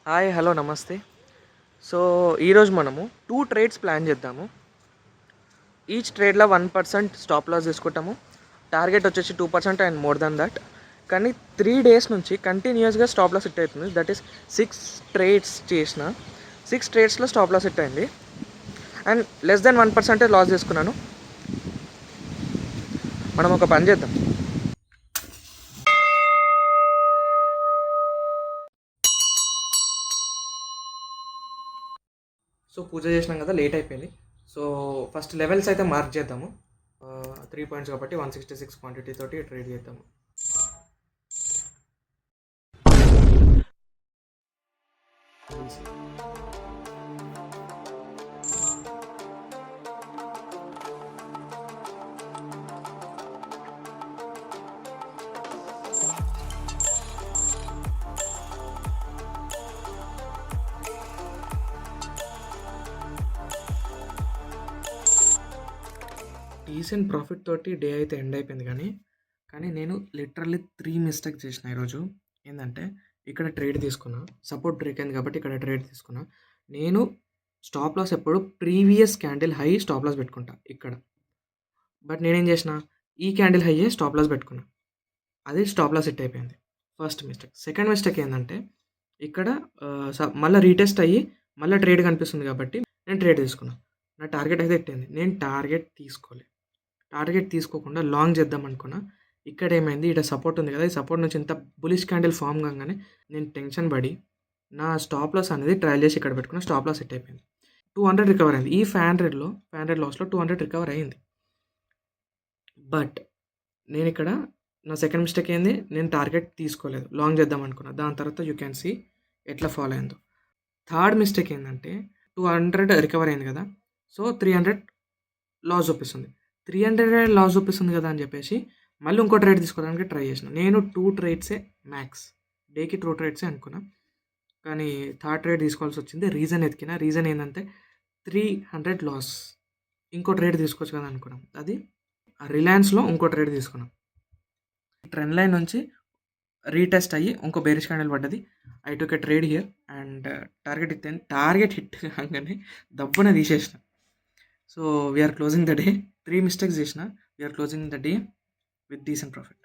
Hi hello నమస్తే. So ఈరోజు మనము 2 ట్రేడ్స్ ప్లాన్ చేద్దాము. ఈచ్ ట్రేడ్‌లో 1% స్టాప్ లాస్ తీసుకుంటాము. టార్గెట్ వచ్చేసి 2% అండ్ మోర్ దాన్ దట్. కానీ 3 డేస్ నుంచి కంటిన్యూయస్‌గా స్టాప్ లాస్ హిట్ అవుతుంది. దట్ ఈస్ 6 ట్రేడ్స్ చేసిన. 6 ట్రేడ్స్‌లో స్టాప్ లాస్ హిట్ అయింది. అండ్ లెస్ దెన్ 1% లాస్ తీసుకున్నాను. మనం ఒక పని చేద్దాం. సో పూజ చేసినాం కదా, లేట్ అయిపోయింది. సో ఫస్ట్ లెవెల్స్ అయితే మార్క్ చేద్దాము. 3 పాయింట్స్ కాబట్టి 166 క్వాంటిటీ తోటి ట్రేడ్ చేద్దాము. డీసెంట్ ప్రాఫిట్ తోటి డే అయితే ఎండ్ అయిపోయింది. కానీ నేను లిటరల్లీ 3 మిస్టేక్ చేసిన ఈరోజు. ఏంటంటే ఇక్కడ ట్రేడ్ తీసుకున్నా, సపోర్ట్ బ్రేక్ అయింది కాబట్టి ఇక్కడ ట్రేడ్ తీసుకున్నా. నేను స్టాప్ లాస్ ఎప్పుడు previous candle high stop loss పెట్టుకుంటా ఇక్కడ. బట్ నేనేం చేసిన, ఈ క్యాండిల్ హైయే స్టాప్ లాస్ పెట్టుకున్నా. అది స్టాప్ లాస్ హిట్ అయిపోయింది. First mistake. సెకండ్ మిస్టేక్ ఏంటంటే ఇక్కడ మళ్ళీ రీటెస్ట్ అయ్యి మళ్ళీ ట్రేడ్ కనిపిస్తుంది కాబట్టి నేను ట్రేడ్ తీసుకున్నా. నా టార్గెట్ అయితే హిట్ అయింది. నేను టార్గెట్ తీసుకోకుండా లాంగ్ చేద్దాం అనుకున్నా. ఇక్కడ ఏమైంది, ఇక్కడ సపోర్ట్ ఉంది కదా, ఈ సపోర్ట్ నుంచి ఇంత బులిష్ క్యాండిల్ ఫామ్ కాగానే నేను టెన్షన్ పడి నా స్టాప్ లాస్ అనేది ట్రయల్ చేసి ఇక్కడ పెట్టుకున్న. స్టాప్ లాస్ హిట్ అయిపోయింది. 200 రికవర్ అయింది. ఈ 500 లాస్లో 200 రికవర్ అయింది. బట్ నేను ఇక్కడ నా సెకండ్ మిస్టేక్ ఏంది, నేను టార్గెట్ తీసుకోలేదు, లాంగ్ చేద్దాం అనుకున్నా. దాని తర్వాత యూ క్యాన్ సీ ఎట్లా ఫాలో అయిందో. థర్డ్ మిస్టేక్ ఏంటంటే 200 రికవర్ అయింది కదా, సో 300 లాస్ చూపిస్తుంది. 300 లాస్ చూపిస్తుంది కదా అని చెప్పేసి మళ్ళీ ఇంకో ట్రేడ్ తీసుకోవడానికి ట్రై చేసిన. నేను 2 ట్రేడ్సే మ్యాక్స్, డేకి 2 ట్రేడ్సే అనుకున్నా. కానీ థర్డ్ ట్రేడ్ తీసుకోవాల్సి వచ్చింది. రీజన్ ఏంటంటే 300 లాస్. ఇంకో ట్రేడ్ తీసుకోవచ్చు కదా అనుకున్నాం. అది రిలయన్స్లో ఇంకో ట్రేడ్ తీసుకున్నాం. ట్రెండ్ లైన్ నుంచి రీటెస్ట్ అయ్యి ఇంకో బేరిష్ క్యాండిల్ పడ్డది. I took a trade here and target hit కాగానే దబ్బున తీసేసిన. So we're closing the day. 3 mistakes చేసిన. We're closing the day with decent profit.